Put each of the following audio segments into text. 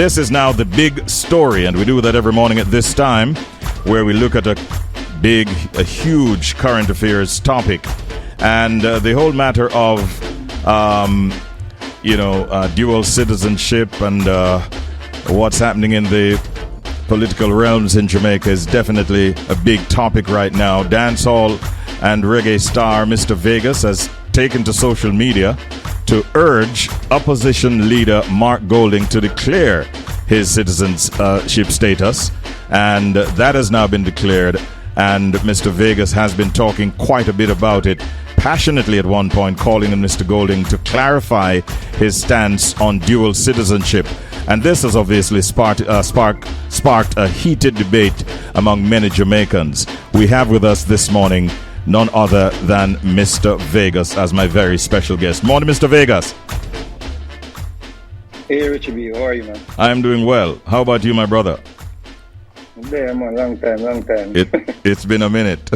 This is now the big story, and we do that every morning at this time, where we look at a huge current affairs topic, and the whole matter of, dual citizenship and what's happening in the political realms in Jamaica is definitely a big topic right now. Dancehall and reggae star Mr. Vegas has taken to social media to urge opposition leader Mark Golding to declare his citizenship status, and that has now been declared, and Mr. Vegas has been talking quite a bit about it, passionately at one point, calling on Mr. Golding to clarify his stance on dual citizenship. And this has obviously sparked a heated debate among many Jamaicans. We have with us this morning none other than Mr. Vegas as my very special guest. Morning, Mr. Vegas. Hey, Richie B, how are you, man? I'm doing well. How about you, my brother? Yeah, man, long time. It's been a minute.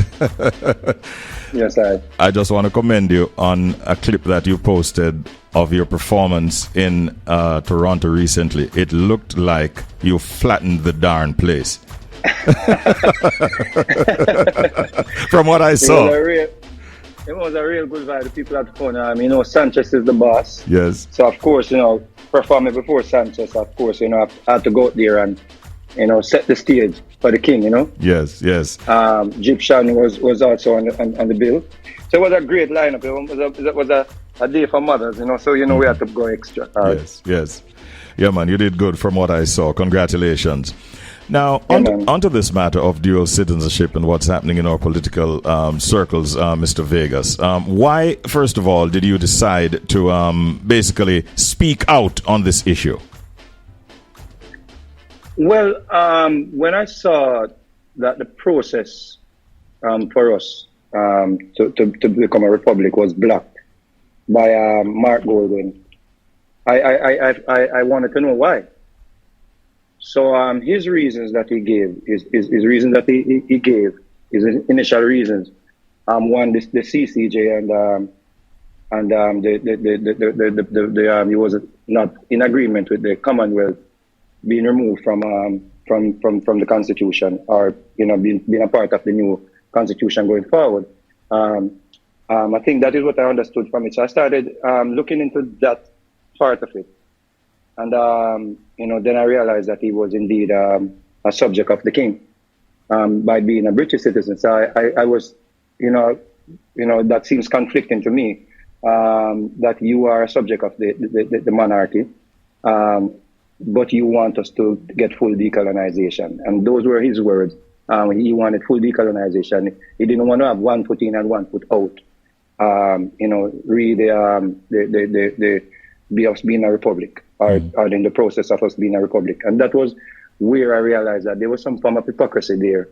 Yes, I just want to commend you on a clip that you posted of your performance in Toronto recently. It looked like you flattened the darn place. From what I saw. It was a real good vibe. The people at the phone, Sanchez is the boss. Yes. So, of course, performing before Sanchez, of course, I had to go out there and, set the stage for the king, Yes. Egyptian was also on the bill. So it was a great lineup. It was a day for mothers, So, we had to go extra. Yes. Yeah, man, you did good from what I saw. Congratulations. Now, onto this matter of dual citizenship and what's happening in our political circles, Mr. Vegas. Why, first of all, did you decide to basically speak out on this issue? Well, when I saw that the process for us to become a republic was blocked by Mark Golding, I wanted to know why. So his reasons that he gave, his reasons that he gave, his initial reasons, one, the CCJ and he was not in agreement with the Commonwealth being removed from the Constitution, or being a part of the new Constitution going forward. I think that is what I understood from it. So I started looking into that part of it. And, then I realized that he was indeed a subject of the king by being a British citizen. So I was, that seems conflicting to me, that you are a subject of the monarchy, but you want us to get full decolonization. And those were his words. He wanted full decolonization. He didn't want to have 1 foot in and 1 foot out. Us being a republic. Or in the process of us being a republic. And that was where I realized that there was some form of hypocrisy there,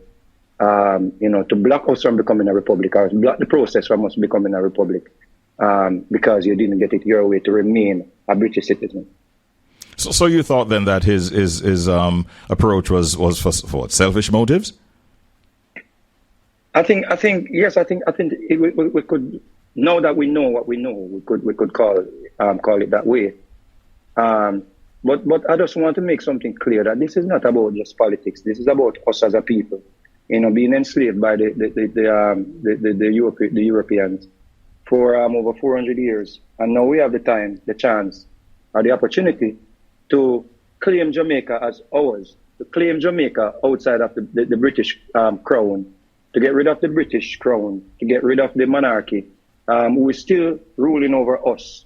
to block us from becoming a republic, or block the process from us becoming a republic, because you didn't get it your way to remain a British citizen. So you thought then that his approach was for what, selfish motives? I think yes. I think we could, now that we know what we know, we could call it that way. But I just want to make something clear that this is not about just politics. This is about us as a people, being enslaved by the Europeans for over 400 years, and now we have the time, the chance, or the opportunity to claim Jamaica as ours, to claim Jamaica outside of the British crown, to get rid of the British crown, to get rid of the monarchy, who is still ruling over us.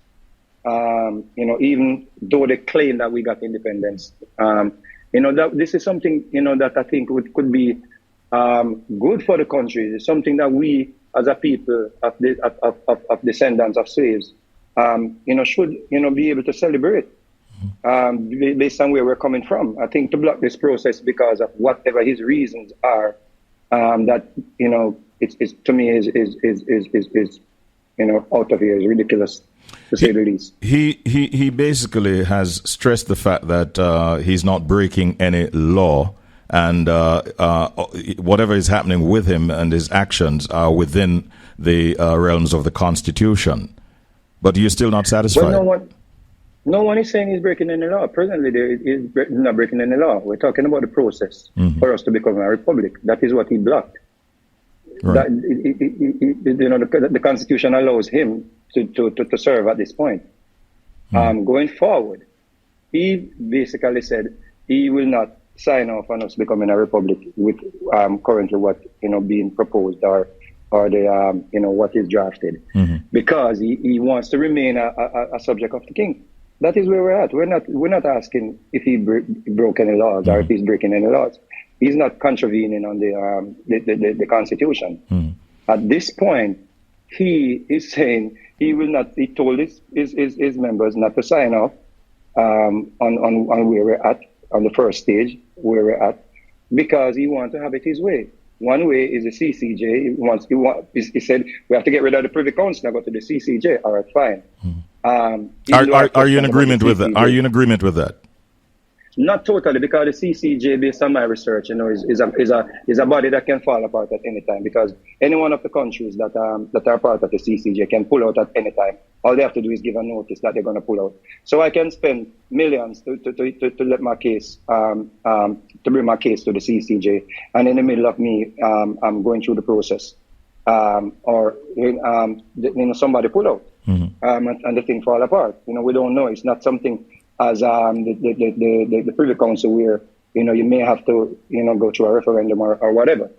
Even though they claim that we got independence, that this is something, that I think could be good for the country. It's something that we, as a people of descendants of slaves, should, be able to celebrate, based on where we're coming from. I think to block this process because of whatever his reasons are, that, it's to me is out of here, is ridiculous, to say the least. He basically has stressed the fact that he's not breaking any law, and whatever is happening with him and his actions are within the realms of the Constitution. But you're still not satisfied? Well, No one is saying he's breaking any law. Presently, there is not breaking any law. We're talking about the process for us to become a republic. That is what he blocked. Right. The Constitution allows him to serve at this point. Going forward, he basically said he will not sign off on us becoming a republic with currently what being proposed or the what is drafted, because he wants to remain a subject of the king. That is where we're at. We're not asking if he broke any laws or if he's breaking any laws. He's not contravening on the Constitution. At this point, he is saying he will not. He told his members not to sign off on where we're at, on the first stage where we're at, because he wants to have it his way. One way is the CCJ. He said we have to get rid of the Privy Council and go to the CCJ. All right, fine. Are you in agreement with that? Are you in agreement with that? Not totally, because the CCJ, based on my research, is a body that can fall apart at any time, because any one of the countries that are part of the CCJ can pull out at any time. All they have to do is give a notice that they're going to pull out. So I can spend millions to let my case to bring my case to the CCJ, and in the middle of me I'm going through the process, or somebody pull out, and the thing fall apart. We don't know. It's not something as the Privy Council where you may have to go through a referendum or whatever.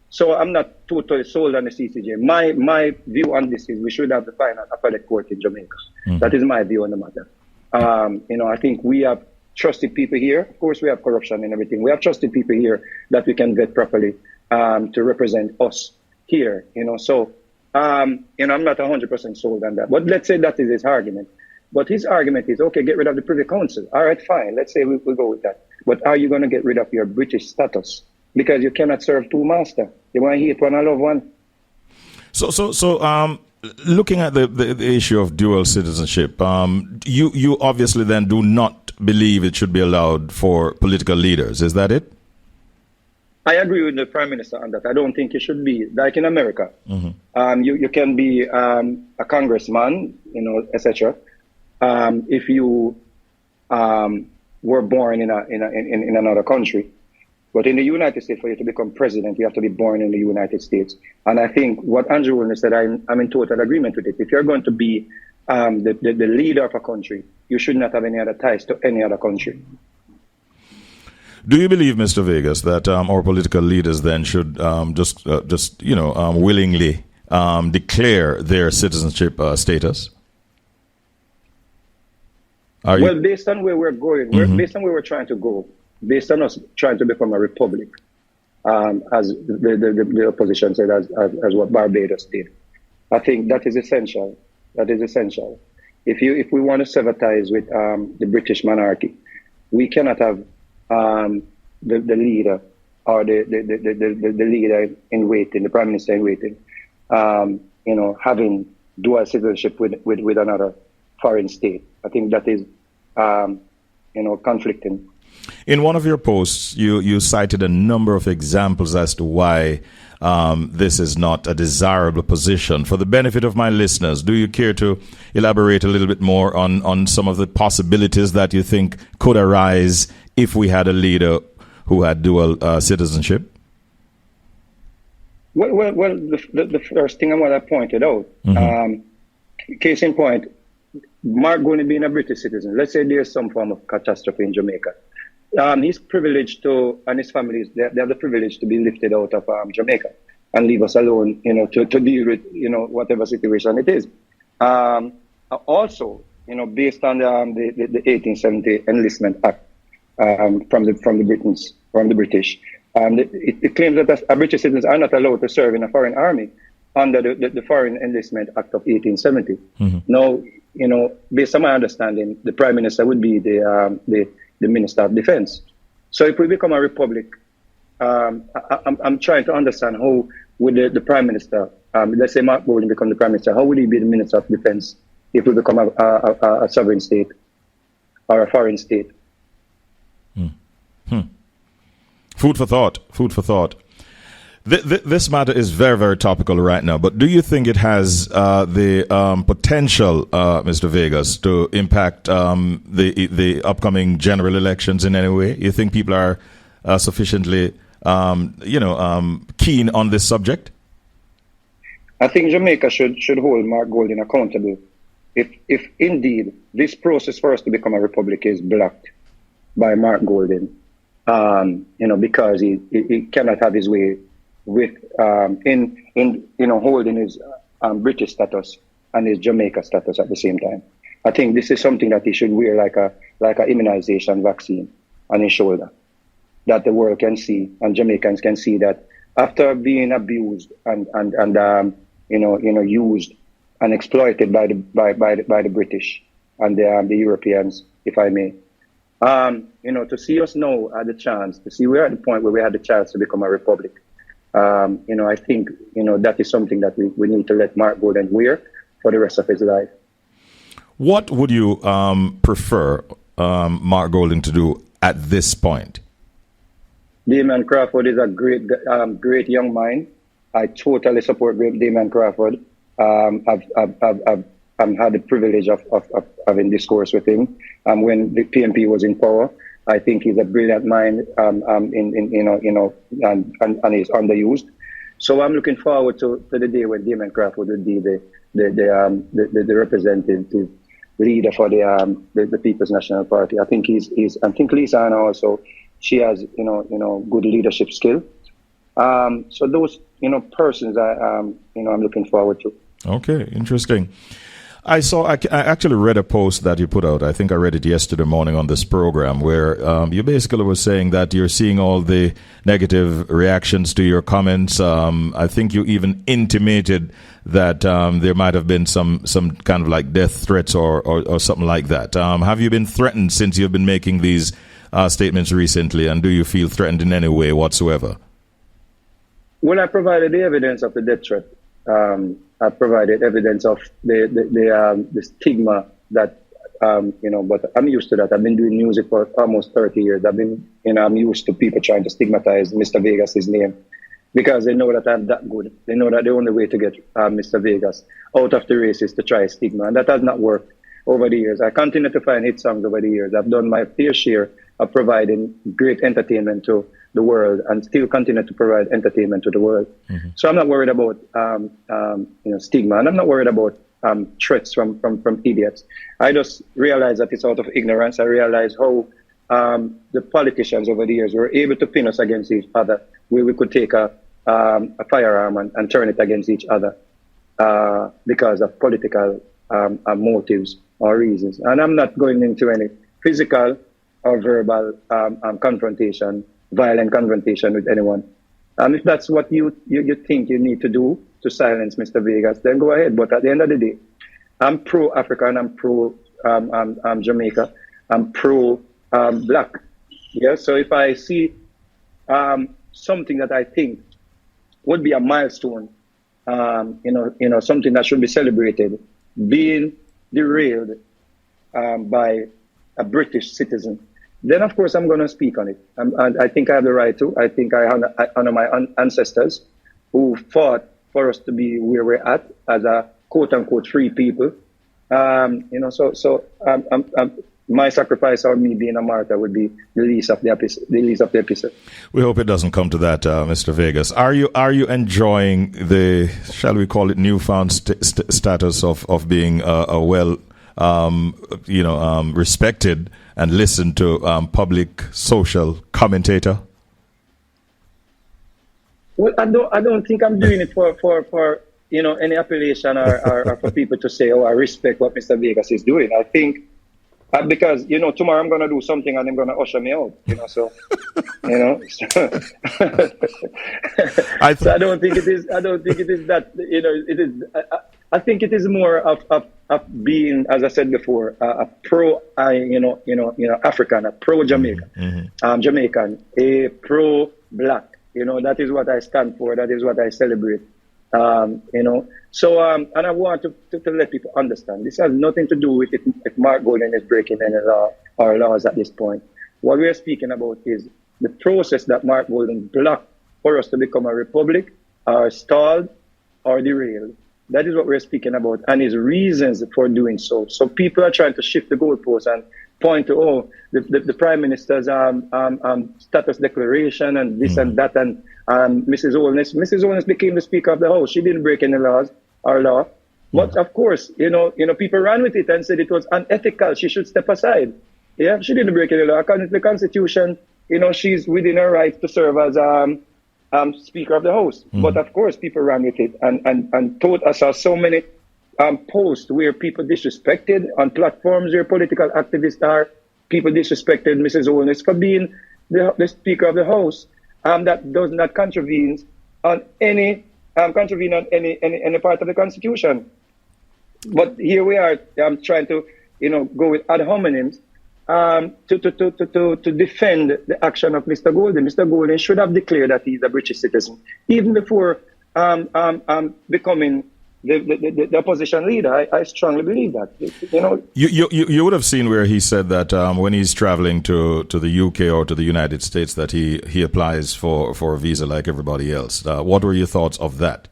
So I'm not totally sold on the CCJ. My view on this is we should have the final appellate court in Jamaica. That is my view on the matter. I think we have trusted people here. Of course, we have corruption and everything. We have trusted people here that we can vet properly to represent us here. So I'm not 100% sold on that. But let's say that is his argument. But his argument is, okay, get rid of the Privy Council. All right, fine. Let's say we go with that. But are you going to get rid of your British status? Because you cannot serve two masters. You want to hate one and love one. So, looking at the issue of dual citizenship, you obviously then do not believe it should be allowed for political leaders. Is that it? I agree with the Prime Minister on that. I don't think it should be like in America. You can be a congressman, etc. If you were born in another country. But in the United States, for you to become president, you have to be born in the United States. And I think what Andrew Wilner said, I'm in total agreement with it. If you're going to be the leader of a country, you should not have any other ties to any other country. Do you believe, Mr. Vegas, that our political leaders then should willingly declare their citizenship status? Well, based on where we're going, based on where we're trying to go, based on us trying to become a republic, as the opposition said, as what Barbados did, I think that is essential. That is essential. If we want to sever ties with the British monarchy, we cannot have the leader or the leader in waiting, the Prime Minister in waiting, having dual citizenship with another foreign state. I think that is conflicting. In one of your posts, you cited a number of examples as to why this is not a desirable position. For the benefit of my listeners, do you care to elaborate a little bit more on some of the possibilities that you think could arise if we had a leader who had dual citizenship? Well, the first thing I want to point it out, case in point, Mark going to be a British citizen. Let's say there's some form of catastrophe in Jamaica. He's privileged to, and his family, they have the privilege to be lifted out of Jamaica and leave us alone, to deal with, whatever situation it is. Also, based on the 1870 Enlistment Act from the British, it claims that British citizens are not allowed to serve in a foreign army under the Foreign Enlistment Act of 1870. Now, based on my understanding, the Prime Minister would be the Minister of Defense. So if we become a republic, I'm trying to understand how would the Prime Minister, let's say Mark Bowling become the Prime Minister, how would he be the Minister of Defense if we become a sovereign state or a foreign state? Food for thought. This matter is very, very topical right now, but do you think it has the potential, Mr. Vegas, to impact the upcoming general elections in any way? You think people are sufficiently, keen on this subject? I think Jamaica should hold Mark Golding accountable. If indeed this process for us to become a republic is blocked by Mark Golding, because he cannot have his way with holding his British status and his Jamaica status at the same time. I think this is something that he should wear like a immunization vaccine on his shoulder, that the world can see and Jamaicans can see that after being abused and used and exploited by the British and the Europeans, if I may. To see us now at the chance, to see we're at the point where we had the chance to become a republic. I think, that is something that we need to let Mark Golding wear for the rest of his life. What would you prefer Mark Golding to do at this point? Damien Crawford is a great young mind. I totally support Damien Crawford. I've had the privilege of having discourse with him. When the PNP was in power, I think he's a brilliant mind. And he's underused. So I'm looking forward to the day when Damien Crawford will be the representative leader for the People's National Party. I think I think Lisa Anna also, she has good leadership skill. So those persons I'm looking forward to. Okay, interesting. I actually read a post that you put out. I think I read it yesterday morning on this program, where you basically were saying that you're seeing all the negative reactions to your comments. I think you even intimated that there might have been some kind of like death threats or something like that. Have you been threatened since you've been making these statements recently, and do you feel threatened in any way whatsoever? Well, I provided the evidence of the death threat. I provided evidence of the stigma that, but I'm used to that. I've been doing music for almost 30 years. I'm used to people trying to stigmatize Mr. Vegas' name because they know that I'm that good. They know that the only way to get Mr. Vegas out of the race is to try stigma. And that has not worked over the years. I continue to find hit songs over the years. I've done my fair share of providing great entertainment to the world and still continue to provide entertainment to the world. Mm-hmm. So I'm not worried about stigma, and I'm not worried about threats from idiots. I just realize that it's out of ignorance. I realize how the politicians over the years were able to pin us against each other, where we could take a firearm and turn it against each other because of political motives or reasons. And I'm not going into any physical or verbal confrontation, violent confrontation with anyone. If that's what you think you need to do to silence Mr. Vegas, then go ahead. But at the end of the day, I'm pro-Africa and I'm pro-Jamaica. I'm pro-Black. Yeah. So if I see something that I think would be a milestone, something that should be celebrated, being derailed by a British citizen, then of course I'm going to speak on it. And I think I have the right to. I think I honor my ancestors who fought for us to be where we're at as a quote unquote free people. My sacrifice or me being a martyr would be the least of the episode. We hope it doesn't come to that, Mr. Vegas. Are you enjoying the, shall we call it, newfound status of being a well respected and listened to public social commentator? Well, I don't think I'm doing it for any appellation or for people to say, oh, I respect what Mr. Vegas is doing. I think because tomorrow I'm going to do something and they're going to usher me out. So I don't think it is. I don't think it is that. It is. I think it is more of being, as I said before, a pro, African, a pro Jamaican, Jamaican, a pro Black. That is what I stand for. That is what I celebrate. So and I want to let people understand this has nothing to do with if Mark Golding is breaking any law or laws at this point. What we are speaking about is the process that Mark Golding blocked for us to become a republic, or stalled, or derailed. That is what we're speaking about, and his reasons for doing so. So people are trying to shift the goalposts and point to, the Prime Minister's status declaration and this and that, and Mrs. Holness. Mrs. Holness became the Speaker of the House. She didn't break any laws or law. But of course, people ran with it and said it was unethical. She should step aside. Yeah, she didn't break any law. According to the Constitution, she's within her rights to serve as Speaker of the House. But of course, people ran with it and told us. I saw so many posts where people disrespected on platforms where political activists are. People disrespected Mrs. Holness for being the Speaker of the House. That does not contravene on any part of the Constitution. But here we are trying to go with ad hominems to defend the action of Mr. Golden. Mr. Golden should have declared that he's a British citizen even before becoming the opposition leader. I strongly believe that. You would have seen where he said that when he's traveling to the UK or to the United States that he applies for a visa like everybody else. What were your thoughts of that?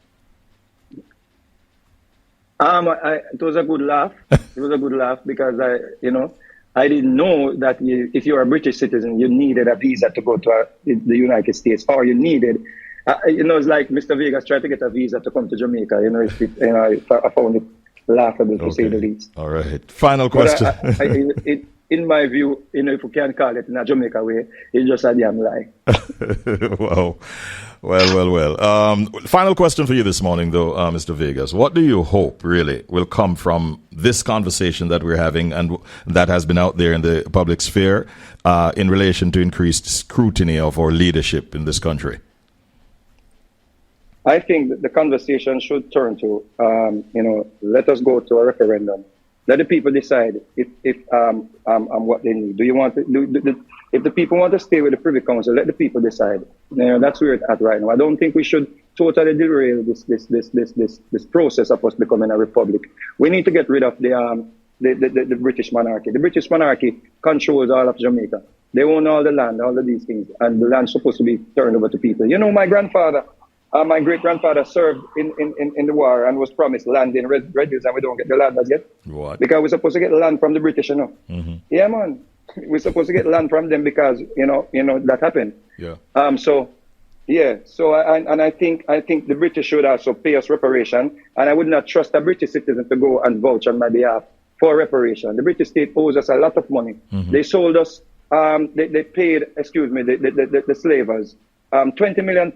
It was a good laugh. It was a good laugh because I didn't know that if you're a British citizen, you needed a visa to go to the United States, or you needed, it's like Mr. Vegas tried to get a visa to come to Jamaica. I found it laughable to say the least. All right. Final question. In my view, if we can call it in a Jamaica way, it's just a damn lie. Well. Final question for you this morning, though, Mr. Vegas. What do you hope, really, will come from this conversation that we're having and that has been out there in the public sphere in relation to increased scrutiny of our leadership in this country? I think that the conversation should turn to, let us go to a referendum. Let the people decide if what they need. Do you want to if the people want to stay with the Privy Council? Let the people decide. That's where it's at right now. I don't think we should totally derail this process of us becoming a republic. We need to get rid of the British monarchy. The British monarchy controls all of Jamaica. They own all the land, all of these things, and the land's supposed to be turned over to people. My grandfather. My great-grandfather served in the war and was promised land in Red Hills, and we don't get the land as yet. What? Because we're supposed to get land from the British, Mm-hmm. Yeah, man. We're supposed to get land from them because, that happened. Yeah. So I think the British should also pay us reparation, and I would not trust a British citizen to go and vouch on my behalf for reparation. The British state owes us a lot of money. Mm-hmm. They sold us, they paid, the slavers, £20 million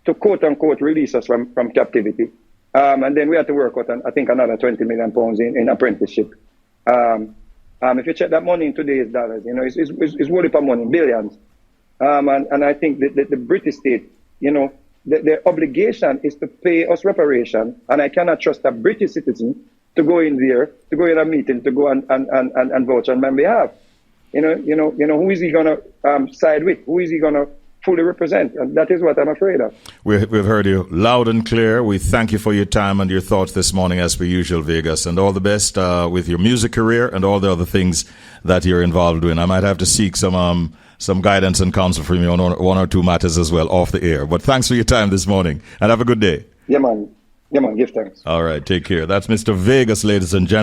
to quote-unquote release us from captivity. And then we had to work out, I think, another £20 million in apprenticeship. If you check that money in today's dollars, it's worth of money, billions. And I think that the British state, their obligation is to pay us reparation. And I cannot trust a British citizen to go in there, to go in a meeting, to go and vouch on my behalf. Who is he going to side with? Who is he going to fully represent? And that is what I'm afraid of. We've heard you loud and clear. We thank you for your time and your thoughts this morning, as per usual, Vegas, and all the best with your music career and all the other things that you're involved in. I might have to seek some guidance and counsel from you on one or two matters as well off the air. But thanks for your time this morning, and have a good day. Yeah, man. Give thanks. All right, take care. That's Mr. Vegas, ladies and gentlemen.